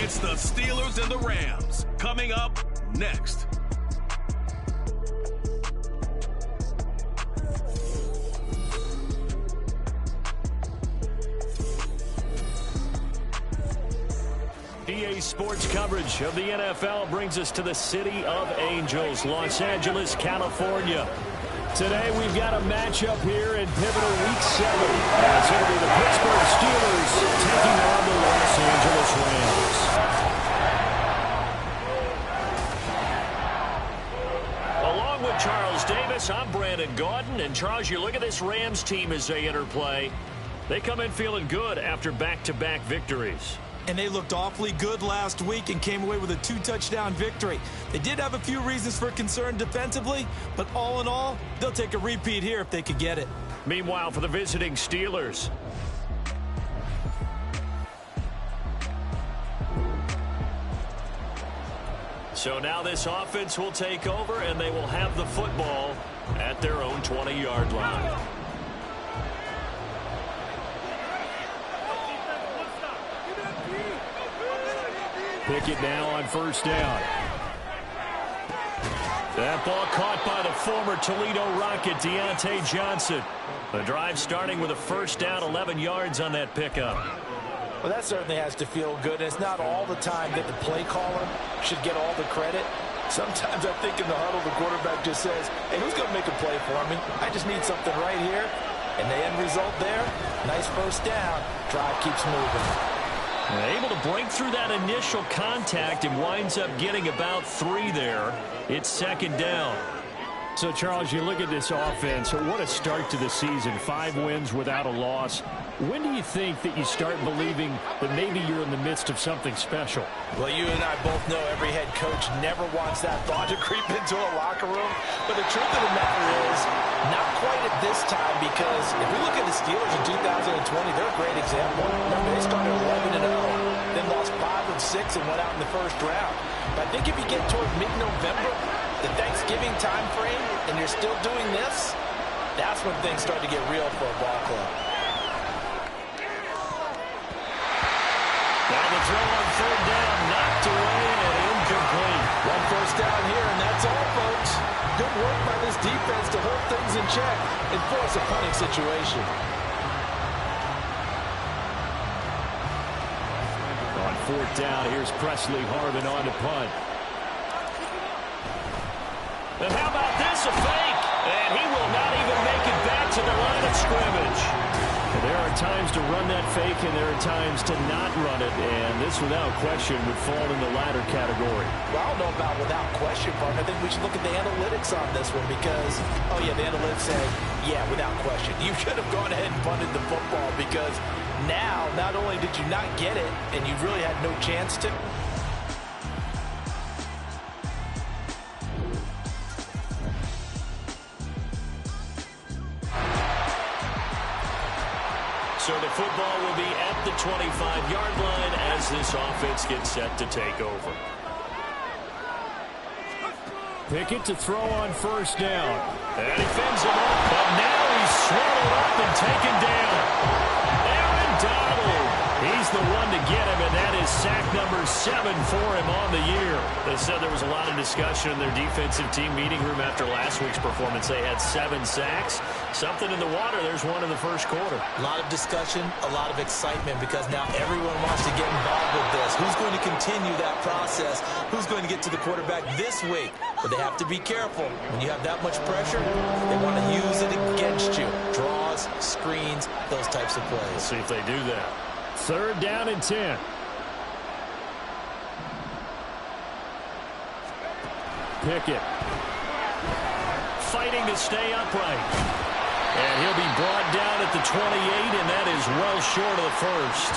It's the Steelers and the Rams coming up next. EA Sports coverage of the NFL brings us to the City of Angels, Los Angeles, California. Today we've got a matchup here in pivotal Week 7. As it'll be the Pittsburgh Steelers taking on the Los Angeles Rams. Along with Charles Davis, I'm Brandon Gaudin. And Charles, you look at this Rams team as they enter play. They come in feeling good after back-to-back victories. And they looked awfully good last week and came away with a 2-touchdown victory. They did have a few reasons for concern defensively, but all in all, they'll take a repeat here if they could get it. Meanwhile, for the visiting Steelers, so now this offense will take over, and they will have the football at their own 20-yard line. Pickett now on first down. That ball caught by the former Toledo Rocket, Deontay Johnson. The drive starting with a first down, 11 yards on that pickup. Well, that certainly has to feel good. And it's not all the time that the play caller should get all the credit. Sometimes I think in the huddle, the quarterback just says, hey, who's going to make a play for me? I just need something right here. And the end result there, nice first down. Drive keeps moving. Able to break through that initial contact and winds up getting about 3 there. It's second down. So, Charles, you look at this offense, what a start to the season. 5 wins without a loss. When do you think that you start believing that maybe you're in the midst of something special? Well, you and I both know every head coach never wants that thought to creep into a locker room. But the truth of the matter is, not quite at this time, because if we look at the Steelers in 2020, they're a great example. Remember, they started 11-0, then lost 5 of 6 and went out in the first round. But I think if you get toward mid-November, the Thanksgiving time frame, and you're still doing this, that's when things start to get real for a ball club. Now the throw on third down, knocked away and incomplete. One first down here, and that's all, folks. Good work by this defense to hold things in check and force a punting situation. On fourth down, here's Presley Harvin on to punt. And how about this, a fake? And he will not even make it back to the line of scrimmage. And there are times to run that fake, and there are times to not run it. And this, without question, would fall in the latter category. Well, I don't know about without question, partner. I think we should look at the analytics on this one because, oh, yeah, the analytics say, yeah, without question. You should have gone ahead and punted the football because now, not only did you not get it, and you really had no chance to, so the football will be at the 25-yard line as this offense gets set to take over. Pickett to throw on first down. And he fends him up, but now he's swallowed up and taken down. Aaron Donald, he's the one to get him, and that is sack number 7 for him on the year. They said there was a lot of discussion in their defensive team meeting room after last week's performance. They had 7 sacks. Something in the water. There's one in the first quarter. A lot of discussion, a lot of excitement because now everyone wants to get involved with this. Who's going to continue that process? Who's going to get to the quarterback this week? But they have to be careful. When you have that much pressure, they want to use it against you. Draws, screens, those types of plays. Let's see if they do that. Third down and 10. Pickett fighting to stay upright. And he'll be brought down at the 28, and that is well short of the first.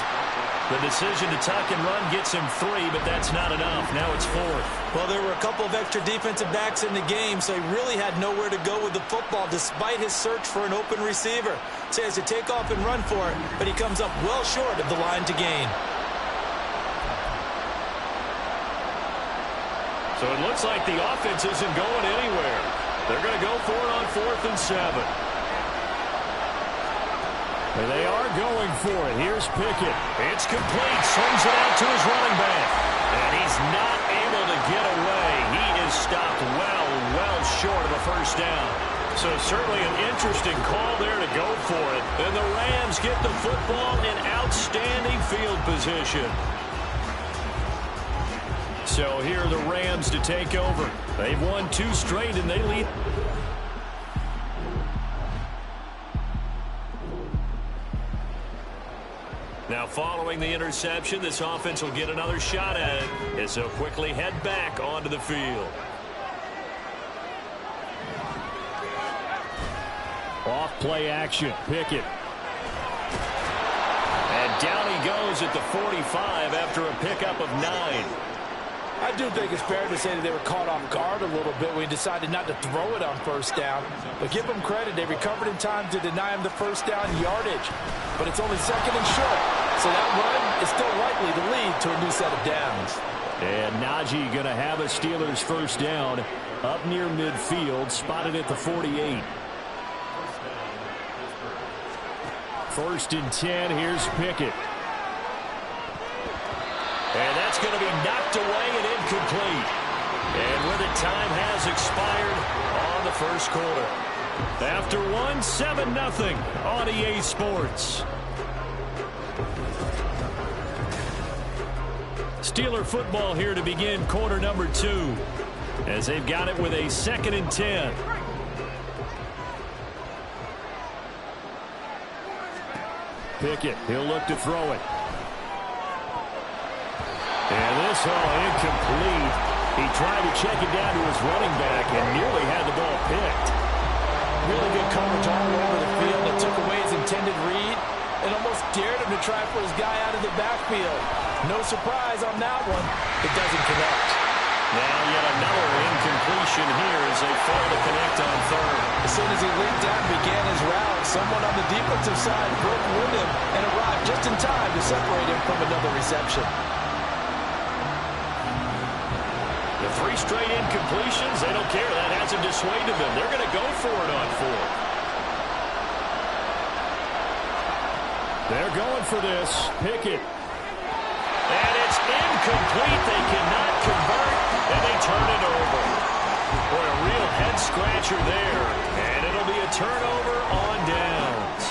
The decision to tuck and run gets him 3, but that's not enough. Now it's 4th. Well, there were a couple of extra defensive backs in the game, so he really had nowhere to go with the football despite his search for an open receiver. So he has to take off and run for it, but he comes up well short of the line to gain. So it looks like the offense isn't going anywhere. They're going to go for it on 4th and 7. And they are going for it. Here's Pickett. It's complete. Swings it out to his running back. So certainly an interesting call there to go for it. And the Rams get the football in outstanding field position. So here are the Rams to take over. They've won 2 straight and they lead. Now following the interception, this offense will get another shot at it as they'll quickly head back onto the field. Off play action, Pickett. And down he goes at the 45 after a pickup of 9. I do think it's fair to say that they were caught off guard a little bit when he decided not to throw it on first down. But give them credit, they recovered in time to deny him the first down yardage. But it's only 2nd and short, so that run is still likely to lead to a new set of downs. And Najee going to have a Steelers first down up near midfield, spotted at the 48. 1st and 10, here's Pickett. And that's going to be knocked away and incomplete. And with it, time has expired on the first quarter. After 7-0 on EA Sports. Steeler football here to begin quarter number 2. As they've got it with a 2nd and 10. Pickett, he'll look to throw it. And this incomplete. He tried to check it down to his running back and nearly had the ball picked. Really good coverage all over the field. It took away his intended read and almost dared him to try for his guy out of the backfield. No surprise on that one. It doesn't connect. Now yet another incompletion here as they fail to connect on 3rd. As soon as he leaped out and began his route, someone on the defensive side broke with him and arrived just in time to separate him from another reception. The 3 straight incompletions, they don't care. That hasn't dissuaded them. They're going to go for it on 4th. They're going for this. Pickett. And it's incomplete. They cannot convert, and they turn it over. Boy, a real head-scratcher there. And it'll be a turnover on downs.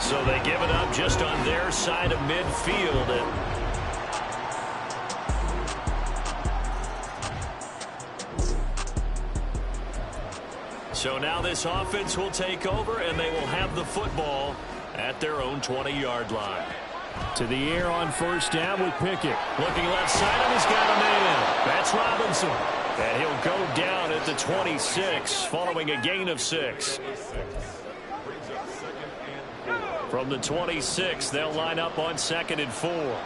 So they give it up just on their side of midfield. So now this offense will take over, and they will have the football at their own 20-yard line. To the air on first down with Pickett. Looking left side, and he's got a man. That's Robinson. And he'll go down at the 26 following a gain of 6. From the 26, they'll line up on 2nd and 4.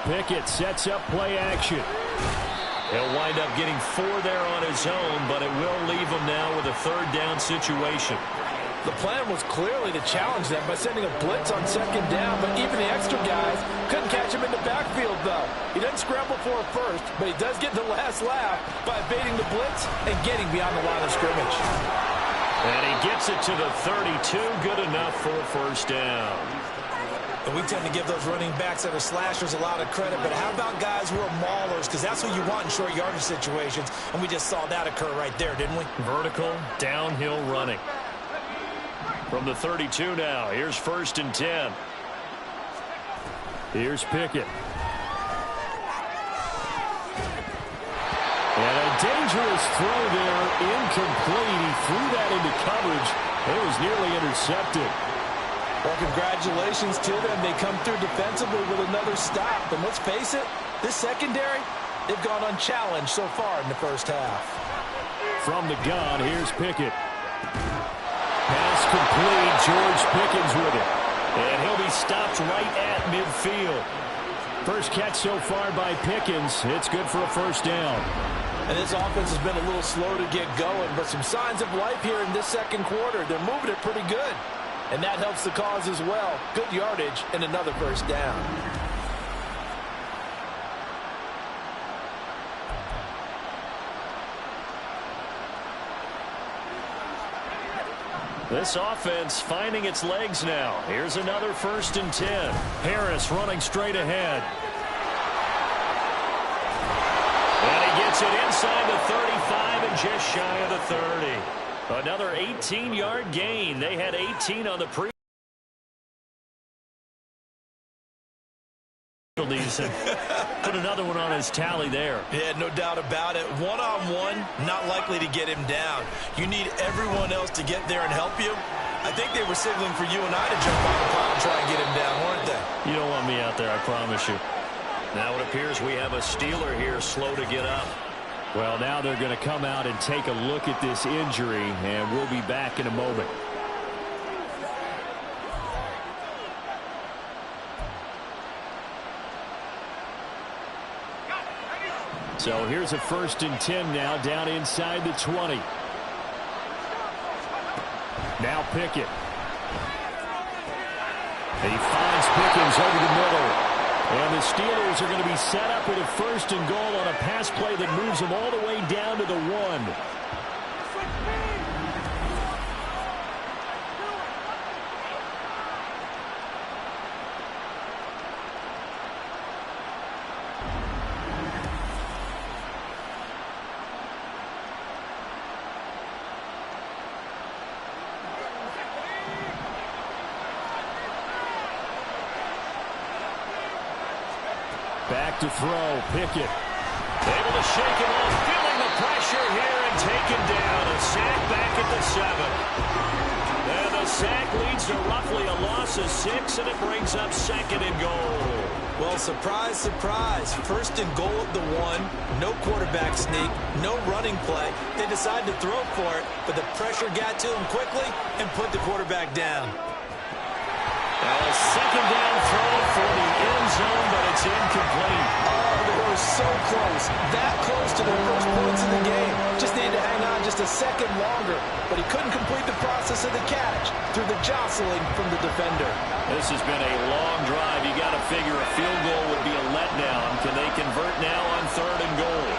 Pickett sets up play action. He'll wind up getting 4 there on his own, but it will leave him now with a 3rd down situation. The plan was clearly to challenge them by sending a blitz on 2nd down, but even the extra guys couldn't catch him in the backfield, though. He doesn't scramble for a first, but he does get the last laugh by evading the blitz and getting beyond the line of scrimmage. And he gets it to the 32, good enough for a first down. And we tend to give those running backs that are slashers a lot of credit, but how about guys who are maulers? Because that's what you want in short yardage situations, and we just saw that occur right there, didn't we? Vertical, downhill running. From the 32 now, here's 1st and 10. Here's Pickett. And a dangerous throw there, incomplete. He threw that into coverage. It was nearly intercepted. Well, congratulations to them. They come through defensively with another stop. And let's face it, this secondary, they've gone unchallenged so far in the first half. From the gun, here's Pickett. Pass complete. George Pickens with it. And he'll be stopped right at midfield. First catch so far by Pickens. It's good for a first down. And this offense has been a little slow to get going, but some signs of life here in this 2nd quarter. They're moving it pretty good. And that helps the cause as well. Good yardage and another first down. This offense finding its legs now. Here's another 1st and 10. Harris running straight ahead. And he gets Makes it inside the 35 and just shy of the 30. Another 18-yard gain. They had 18 on the pre. And put another one on his tally there. Yeah, no doubt about it. One-on-one, not likely to get him down. You need everyone else to get there and help you. I think they were signaling for you and I to jump on the pile and try and get him down, weren't they? You don't want me out there, I promise you. Now it appears we have a Steeler here slow to get up. Well, now they're going to come out and take a look at this injury, and we'll be back in a moment. So here's a 1st and 10 now, down inside the 20. Now Pickett. He finds Pickens over the middle. And the Steelers are going to be set up with a 1st and goal on a pass play that moves them all the way down to the 1. Back to throw, Pickett. Able to shake it off, feeling the pressure here and taken down. A sack back at the 7. And the sack leads to roughly a loss of 6, and it brings up 2nd and goal. Well, surprise, surprise. 1st and goal at the 1. No quarterback sneak, no running play. They decide to throw for it, but the pressure got to them quickly and put the quarterback down. A 2nd down throw for the end zone, but it's incomplete. Oh, they were so close. That close to their first points in the game. Just needed to hang on just a second longer. But he couldn't complete the process of the catch through the jostling from the defender. This has been a long drive. You got to figure a field goal would be a letdown. Can they convert now on 3rd and goal?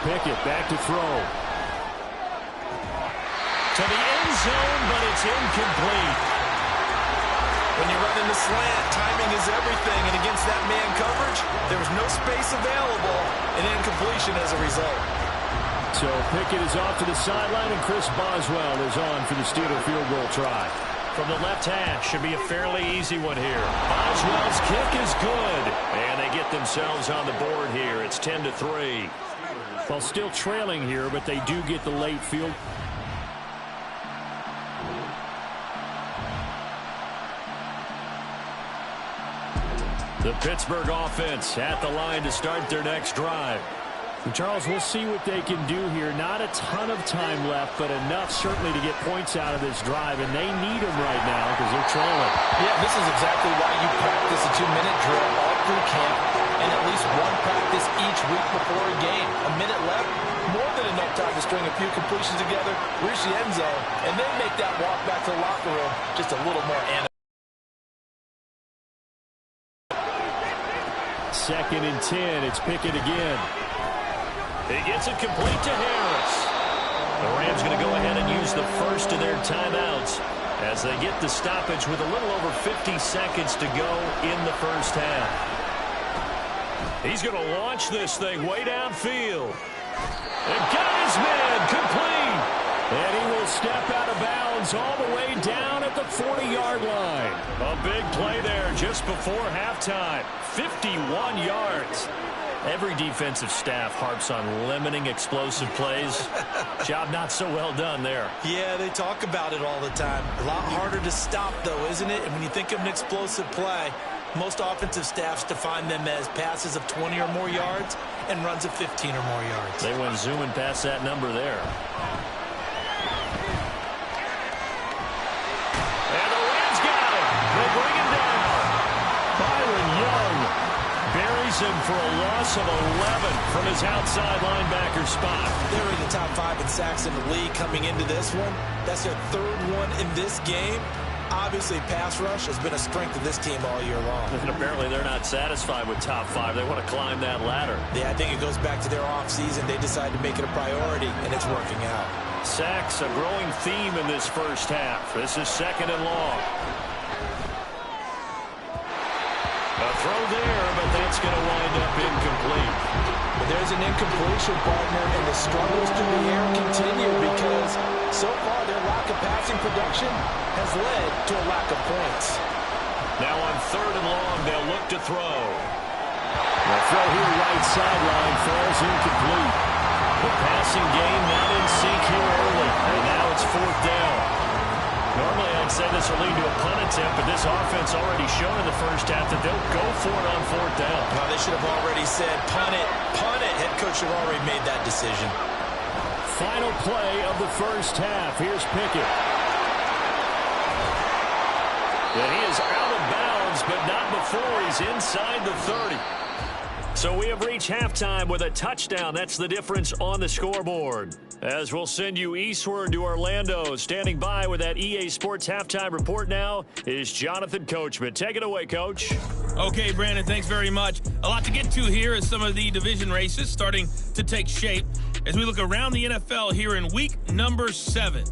Pickett back to throw. To the end zone, but it's incomplete. When you run in the slant, timing is everything, and against that man coverage, there was no space available, and incompletion as a result. So Pickett is off to the sideline, and Chris Boswell is on for the Steeler field goal try. From the left hash, should be a fairly easy one here. Boswell's kick is good, and they get themselves on the board here. It's 10-3. Well, still trailing here, but they do get the late field. The Pittsburgh offense at the line to start their next drive. And Charles, we'll see what they can do here. Not a ton of time left, but enough certainly to get points out of this drive, and they need them right now because they're trailing. Yeah, this is exactly why you practice a 2-minute drill all through camp and at least one practice each week before a game. A minute left, more than enough time to string a few completions together, reach the end zone, and then make that walk back to the locker room just a little more animated. 2nd and 10. It's Pickett again. He gets it complete to Harris. The Rams going to go ahead and use the first of their timeouts as they get the stoppage with a little over 50 seconds to go in the first half. He's going to launch this thing way downfield. And got his man complete. And he will step out of bounds all the way down at the 40-yard line. A big play there just before halftime. 51 yards. Every defensive staff harps on limiting explosive plays. Job not so well done there. Yeah, they talk about it all the time. A lot harder to stop, though, isn't it? And when you think of an explosive play, most offensive staffs define them as passes of 20 or more yards and runs of 15 or more yards. They went zooming past that number there. And the Rams got him. They bring him down. Byron Young buries him for a loss of 11 from his outside linebacker spot. They were in the top 5 in sacks in the league coming into this one. That's their 3rd one in this game. Obviously, pass rush has been a strength of this team all year long. And apparently they're not satisfied with top 5. They want to climb that ladder. Yeah, I think it goes back to their offseason. They decided to make it a priority, and it's working out. Sacks, a growing theme in this first half. This is 2nd and long. there, but that's going to wind up incomplete. But there's an incompletion, partner, and the struggles through the air continue because so far their lack of passing production has led to a lack of points. Now on 3rd and long, they'll look to throw. The throw here right sideline falls incomplete. The passing game not in sync here early, and now it's 4th down. Normally I'd say this will lead to a punt attempt, but this offense already shown in the first half that they'll go for it on 4th down. Well, they should have already said punt it, punt it. Head coach should have already made that decision. Final play of the first half. Here's Pickett. And he is out of bounds, but not before he's inside the 30. So we have reached halftime with a touchdown. That's the difference on the scoreboard. As we'll send you eastward to Orlando. Standing by with that EA Sports halftime report now is Jonathan Coachman. Take it away, Coach. Okay, Brandon, thanks very much. A lot to get to here as some of the division races starting to take shape as we look around the NFL here in week number 7.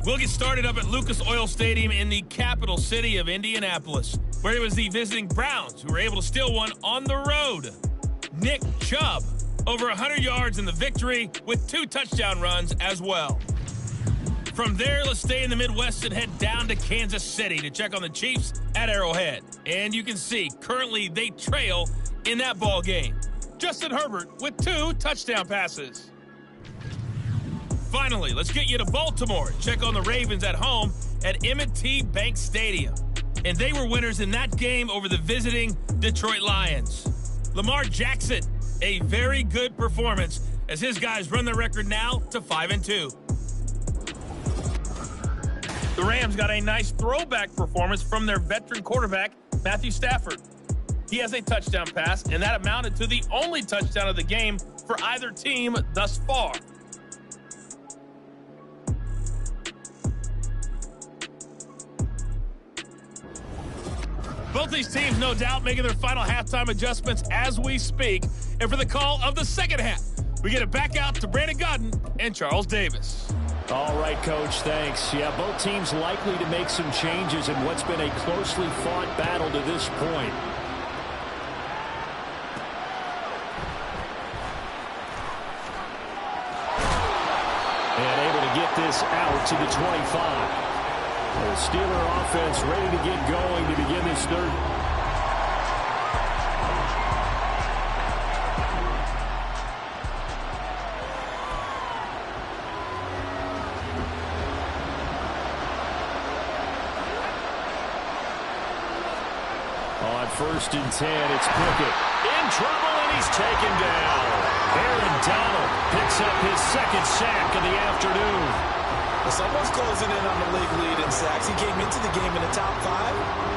We'll get started up at Lucas Oil Stadium in the capital city of Indianapolis, where it was the visiting Browns who were able to steal one on the road. Nick Chubb, over 100 yards in the victory with 2 touchdown runs as well. From there, let's stay in the Midwest and head down to Kansas City to check on the Chiefs at Arrowhead. And you can see, currently they trail in that ball game. Justin Herbert with 2 touchdown passes. Finally, let's get you to Baltimore. Check on the Ravens at home at M&T Bank Stadium. And they were winners in that game over the visiting Detroit Lions. Lamar Jackson, a very good performance as his guys run their record now to 5-2. The Rams got a nice throwback performance from their veteran quarterback, Matthew Stafford. He has a touchdown pass, and that amounted to the only touchdown of the game for either team thus far. Both these teams, no doubt, making their final halftime adjustments as we speak. And for the call of the second half, we get it back out to Brandon Godden and Charles Davis. All right, Coach, thanks. Yeah, both teams likely to make some changes in what's been a closely fought battle to this point. And able to get this out to the 25. The Steeler offense ready to get going to begin this third. On 1st and 10, it's Pickett. In trouble, and he's taken down. Aaron Donald picks up his 2nd sack of the afternoon. Well, someone's closing in on the league lead in sacks. He came into the game in the top 5.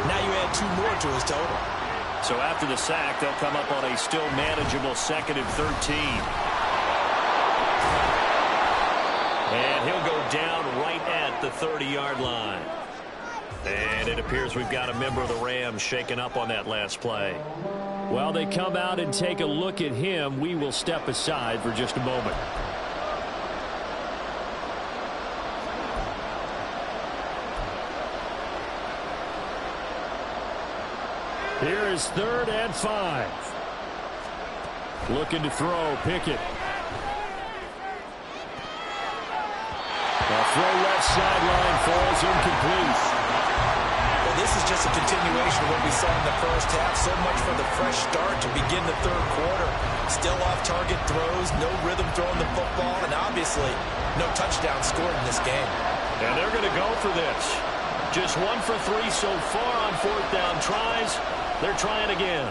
Now you add 2 more to his total. So after the sack, they'll come up on a still manageable 2nd and 13. And he'll go down right at the 30-yard line. And it appears we've got a member of the Rams shaken up on that last play. While they come out and take a look at him, we will step aside for just a moment. Here is 3rd and 5. Looking to throw, Pickett. The throw left sideline falls incomplete. Well, this is just a continuation of what we saw in the first half. So much for the fresh start to begin the 3rd quarter. Still off-target throws, no rhythm throwing the football, and obviously no touchdown scored in this game. And they're going to go for this. Just 1 for 3 so far on 4th down tries. They're trying again.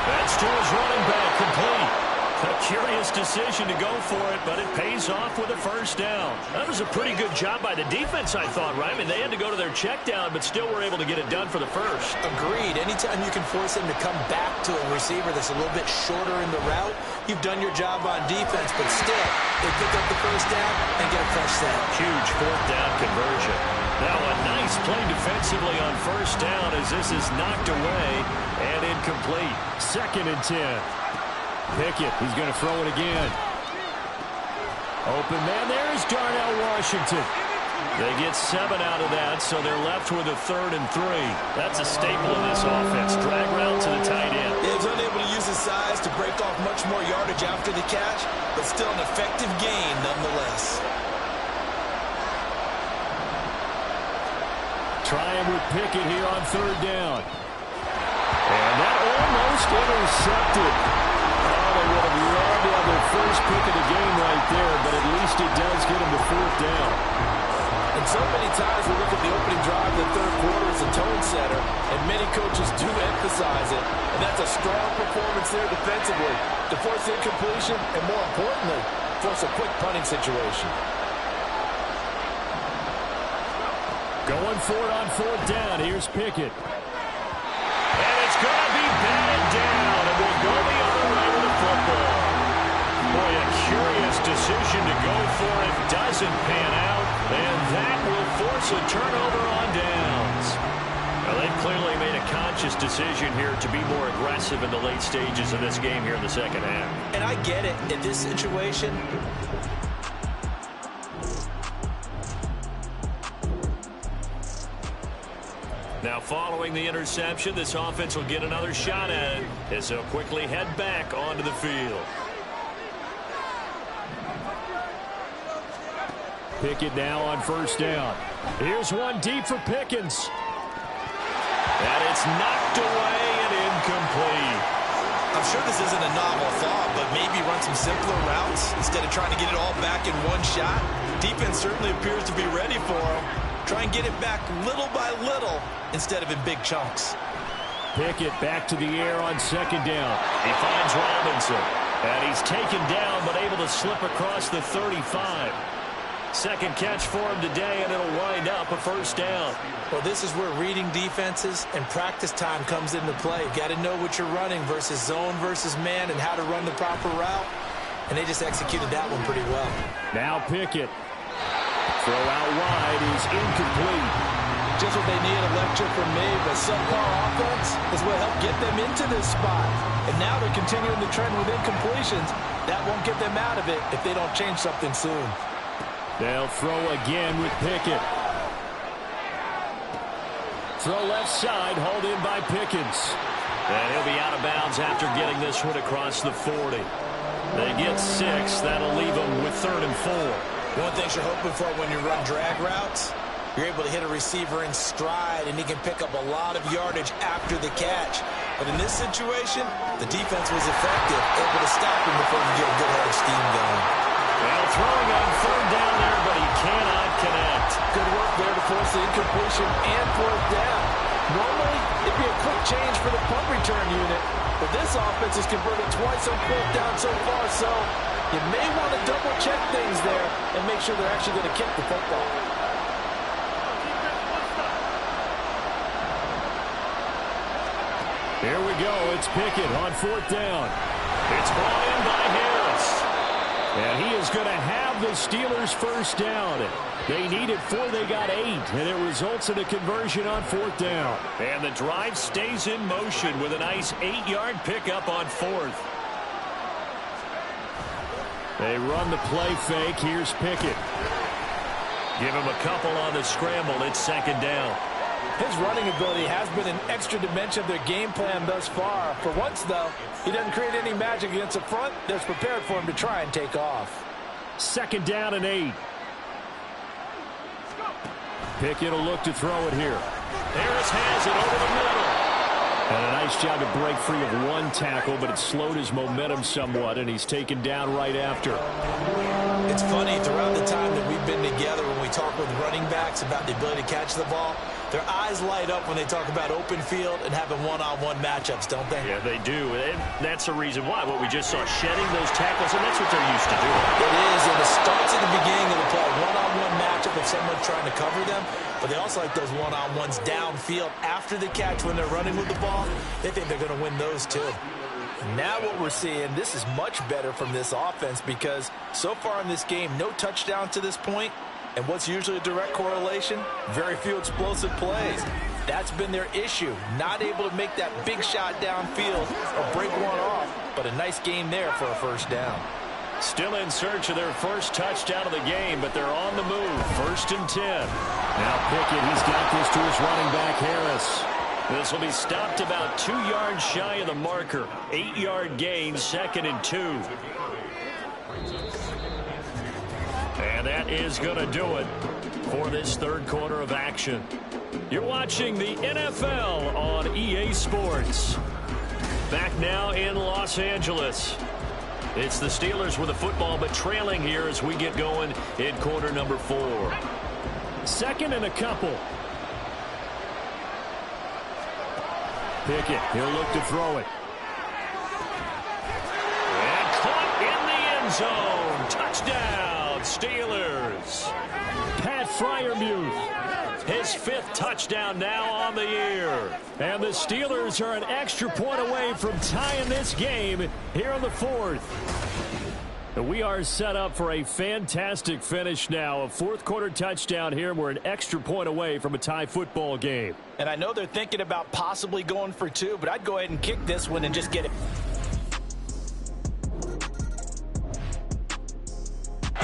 That's to his running back, complete. A curious decision to go for it, but it pays off with a 1st down. That was a pretty good job by the defense, I thought, right? I mean, they had to go to their check down, but still were able to get it done for the 1st. Agreed. Anytime you can force him to come back to a receiver that's a little bit shorter in the route, you've done your job on defense, but still, they pick up the 1st down and get a fresh set. Huge 4th down conversion. Now a nice play defensively on 1st down as this is knocked away and incomplete. 2nd and 10. Pickett, he's going to throw it again. Open man, there's Darnell Washington. They get 7 out of that, so they're left with a 3rd and 3. That's a staple of this offense. Drag route to the tight end. He was unable to use his size to break off much more yardage after the catch, but still an effective gain nonetheless. Trying with Pickett here on 3rd down. And that almost intercepted. Oh, they would have loved to have their first pick of the game right there, but at least it does get them to 4th down. And so many times we look at the opening drive of the 3rd quarter as a tone setter, and many coaches do emphasize it. And that's a strong performance there defensively to force incompletion and, more importantly, force a quick punting situation. Going for it on 4th down. Here's Pickett. And it's going to be batted down, and we'll go the other way with the football. Boy, a curious decision to go for it. Doesn't pan out, and that will force a turnover on downs. Well, they've clearly made a conscious decision here to be more aggressive in the late stages of this game here in the second half. And I get it. In this situation, now, following the interception, this offense will get another shot at it as they'll quickly head back onto the field. Pickett now on 1st down. Here's one deep for Pickens. And it's knocked away and incomplete. I'm sure this isn't a novel thought, but maybe run some simpler routes instead of trying to get it all back in one shot. Defense certainly appears to be ready for him. Try and get it back little by little instead of in big chunks. Pickett back to the air on 2nd down. He finds Robinson. And he's taken down but able to slip across the 35. Second catch for him today, and it'll wind up a 1st down. Well, this is where reading defenses and practice time comes into play. Got to know what you're running versus zone versus man and how to run the proper route. And they just executed that one pretty well. Now Pickett. Throw out wide is incomplete. Just what they need, a lecture from me, but subpar offense is what helped get them into this spot. And now they're continuing the trend with incompletions. That won't get them out of it if they don't change something soon. They'll throw again with Pickett. Throw left side, hauled in by Pickens. And he'll be out of bounds after getting this one across the 40. They get 6. That'll leave them with 3rd and 4. One thing you're hoping for when you run drag routes, you're able to hit a receiver in stride, and he can pick up a lot of yardage after the catch. But in this situation, the defense was effective, able to stop him before he get a good head of steam going. Well, throwing on 3rd down there, but he cannot connect. Good work there to force the incompletion and 4th down. Normally, it'd be a quick change for the punt return unit, but this offense has converted twice on 4th down so far, so you may want to double-check things there and make sure they're actually going to kick the football. Here we go. It's Pickett on 4th down. It's brought in by Harris. And he is going to have the Steelers' 1st down. They needed 4, they got 8, and it results in a conversion on 4th down. And the drive stays in motion with a nice 8-yard pickup on 4th. They run the play fake. Here's Pickett. Give him a couple on the scramble. It's 2nd down. His running ability has been an extra dimension of their game plan thus far. For once, though, he doesn't create any magic against the front that's prepared for him to try and take off. 2nd down and 8. Pickett will look to throw it here. Harris has it over the middle. And a nice job to break free of one tackle, but it slowed his momentum somewhat, and he's taken down right after. It's funny, throughout the time that we've been together, when we talk with running backs about the ability to catch the ball, their eyes light up when they talk about open field and having one-on-one matchups, don't they? Yeah, they do. And that's the reason why. What we just saw, shedding those tackles, and that's what they're used to doing. It is, and it starts at the beginning of the play. One-on-one matchup if someone's trying to cover them, but they also like those one-on-ones downfield after the catch when they're running with the ball. They think they're going to win those, too. Now what we're seeing, this is much better from this offense because so far in this game, no touchdown to this point. And what's usually a direct correlation? Very few explosive plays. That's been their issue. Not able to make that big shot downfield or break one off. But a nice game there for a 1st down. Still in search of their first touchdown of the game, but they're on the move. 1st and 10. Now Pickett, he's got this to his running back, Harris. This will be stopped about 2 yards shy of the marker. 8-yard gain, 2nd and 2. And that is going to do it for this third quarter of action. You're watching the NFL on EA Sports. Back now in Los Angeles. It's the Steelers with the football, but trailing here as we get going in quarter number 4. 2nd and a couple. Pickett, he'll look to throw it. And caught in the end zone. Touchdown, Steelers. Pat Freiermuth. His 5th touchdown now on the year. And the Steelers are an extra point away from tying this game here in the 4th. We are set up for a fantastic finish now. A 4th quarter touchdown here. We're an extra point away from a tie football game. And I know they're thinking about possibly going for 2, but I'd go ahead and kick this one and just get it. The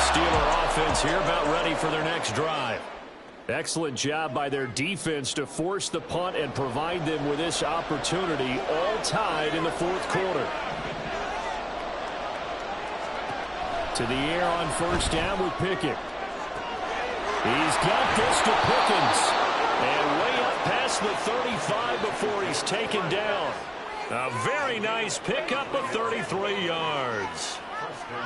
Steeler offense here about ready for their next drive. Excellent job by their defense to force the punt and provide them with this opportunity, all tied in the 4th quarter. To the air on 1st down with Pickett. He's got this to Pickens. And way up past the 35 before he's taken down. A very nice pickup of 33 yards.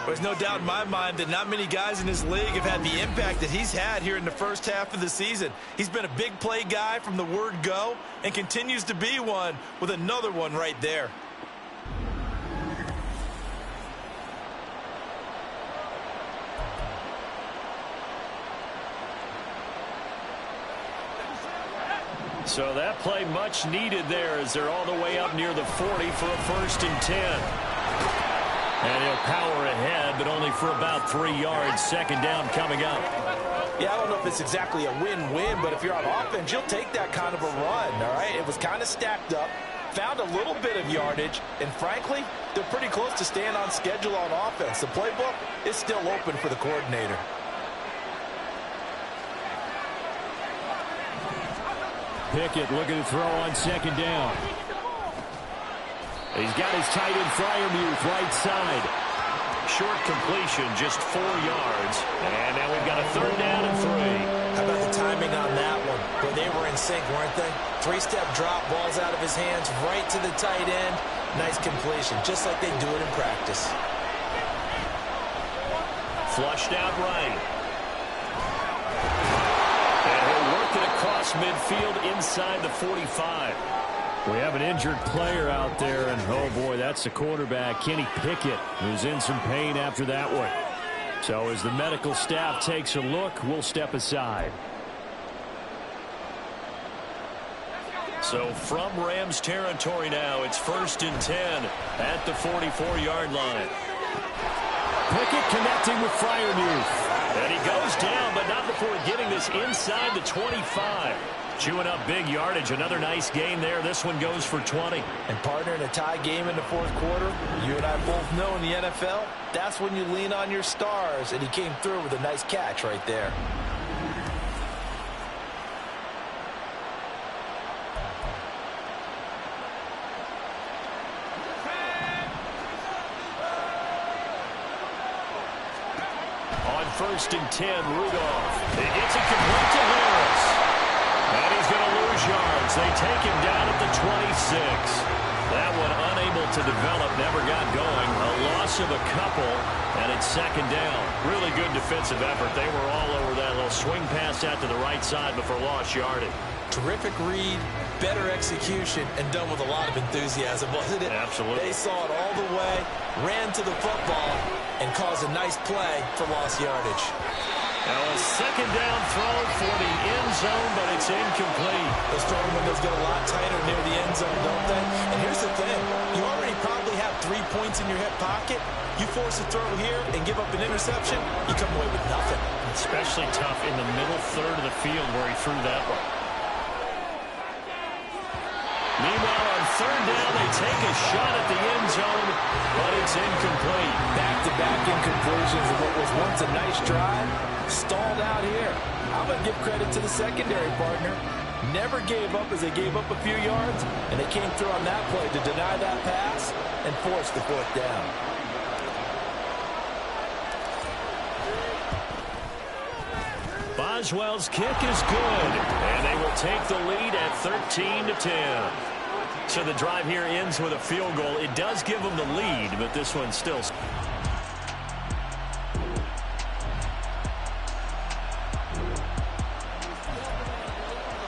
There's no doubt in my mind that not many guys in this league have had the impact that he's had here in the first half of the season. He's been a big play guy from the word go and continues to be one with another one right there. So that play much needed there as they're all the way up near the 40 for a 1st and 10. And he'll power ahead, but only for about 3 yards. 2nd down coming up. Yeah, I don't know if it's exactly a win-win, but if you're on offense, you'll take that kind of a run, all right? It was kind of stacked up, found a little bit of yardage, and frankly, they're pretty close to staying on schedule on offense. The playbook is still open for the coordinator. Pickett looking to throw on 2nd down. He's got his tight end Freiermuth right side. Short completion, just 4 yards. And now we've got a 3rd down and 3. How about the timing on that one? Well, they were in sync, weren't they? 3-step drop, balls out of his hands, right to the tight end. Nice completion, just like they do it in practice. Flushed out right. And he'll work it across midfield inside the 45. We have an injured player out there, and oh boy, that's the quarterback, Kenny Pickett, who's in some pain after that one. So as the medical staff takes a look, we'll step aside. So from Rams territory now, it's 1st and 10 at the 44-yard line. Pickett connecting with Freiermuth. And he goes down, but not before getting this inside the 25. Chewing up big yardage. Another nice gain there. This one goes for 20. And partner, in a tie game in the 4th quarter, you and I both know in the NFL, that's when you lean on your stars. And he came through with a nice catch right there. On 1st and 10, Rudolph. It gets it complete to Harris. And he's going to lose yards. They take him down at the 26. That one unable to develop, never got going. A loss of a couple, and it's 2nd down. Really good defensive effort. They were all over that little swing pass out to the right side before lost yardage. Terrific read, better execution, and done with a lot of enthusiasm, wasn't it? Absolutely. They saw it all the way, ran to the football, and caused a nice play for lost yardage. Now a 2nd down throw for the end zone, but it's incomplete. Those throwing windows get a lot tighter near the end zone, don't they? And here's the thing. You already probably have 3 points in your hip pocket. You force a throw here and give up an interception, you come away with nothing. Especially tough in the middle third of the field where he threw that one. Meanwhile, on third down, they take a shot at the end zone, but it's incomplete. Back-to-back incompletions of what was once a nice drive, stalled out here. I'm going to give credit to the secondary partner. Never gave up as they gave up a few yards, and they came through on that play to deny that pass and force the fourth down. Boswell's kick is good, and they will take the lead at 13-10. So the drive here ends with a field goal. It does give them the lead, but this one still.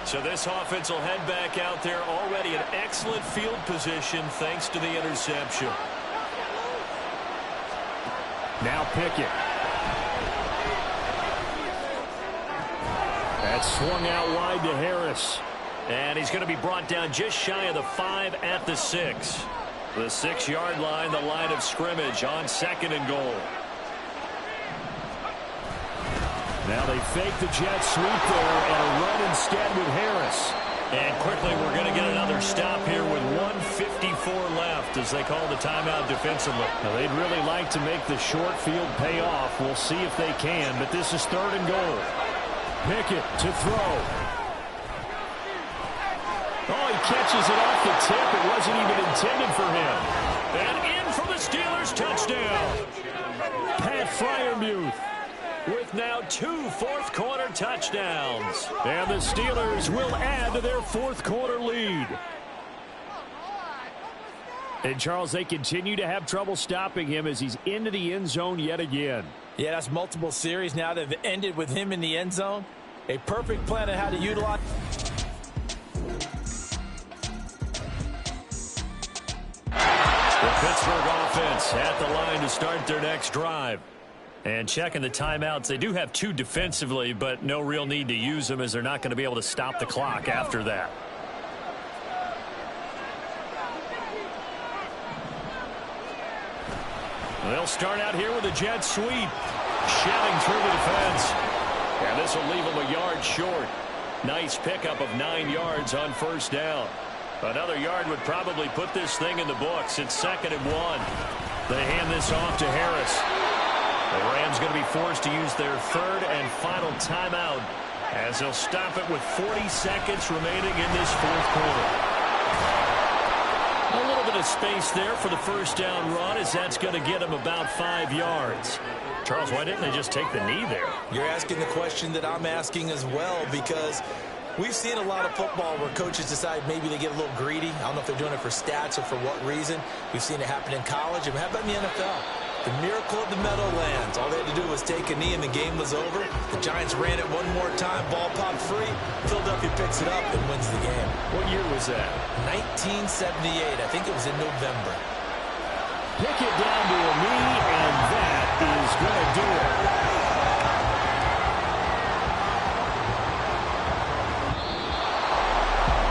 So this offense will head back out there, already in excellent field position thanks to the interception. Now Pickett. That's swung out wide to Harris. And he's going to be brought down just shy of the 5 at the 6. The 6-yard line, the line of scrimmage on 2nd and goal. Now they fake the jet sweep there and a run instead with Harris. And quickly we're going to get another stop here with 1:54 left as they call the timeout defensively. Now they'd really like to make the short field pay off. We'll see if they can, but this is 3rd and goal. Pickett to throw. Oh, he catches it off the tip. It wasn't even intended for him. And in for the Steelers touchdown. Pat Freiermuth with now 2 fourth-quarter touchdowns. And the Steelers will add to their fourth-quarter lead. And, Charles, they continue to have trouble stopping him as he's into the end zone yet again. Yeah, that's multiple series now that have ended with him in the end zone. A perfect plan on how to utilize. The Pittsburgh offense at the line to start their next drive. And checking the timeouts, they do have 2 defensively, but no real need to use them as they're not going to be able to stop the clock after that. They'll start out here with a jet sweep. Shelling through the defense. And this will leave them a yard short. Nice pickup of 9 yards on 1st down. Another yard would probably put this thing in the books. It's 2nd and 1. They hand this off to Harris. The Rams going to be forced to use their 3rd and final timeout as they'll stop it with 40 seconds remaining in this 4th quarter. A little bit of space there for the 1st down run as that's going to get them about 5 yards. Charles, why didn't they just take the knee there? You're asking the question that I'm asking as well, because we've seen a lot of football where coaches decide maybe they get a little greedy. I don't know if they're doing it for stats or for what reason. We've seen it happen in college. And how about in the NFL? The miracle of the Meadowlands. All they had to do was take a knee and the game was over. The Giants ran it one more time. Ball popped free. Philadelphia picks it up and wins the game. What year was that? 1978. I think it was in November. Pickett down to a knee, and that is going to do it.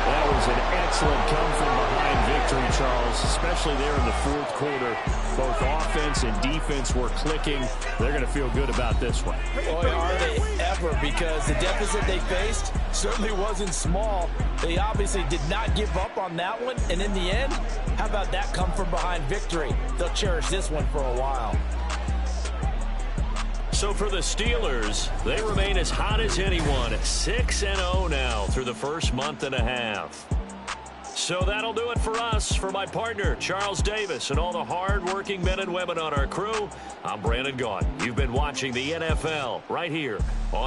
That was an excellent come-from-behind victory, Charles, especially there in the 4th quarter. Both offense and defense were clicking. They're going to feel good about this one. Boy, are they ever, because the deficit they faced certainly wasn't small. They obviously did not give up on that one, and in the end, how about that come-from-behind victory? They'll cherish this one for a while. So for the Steelers, they remain as hot as anyone, 6-0 now through the first month and a half. So that'll do it for us. For my partner, Charles Davis, and all the hard-working men and women on our crew, I'm Brandon Gaudin. You've been watching the NFL right here on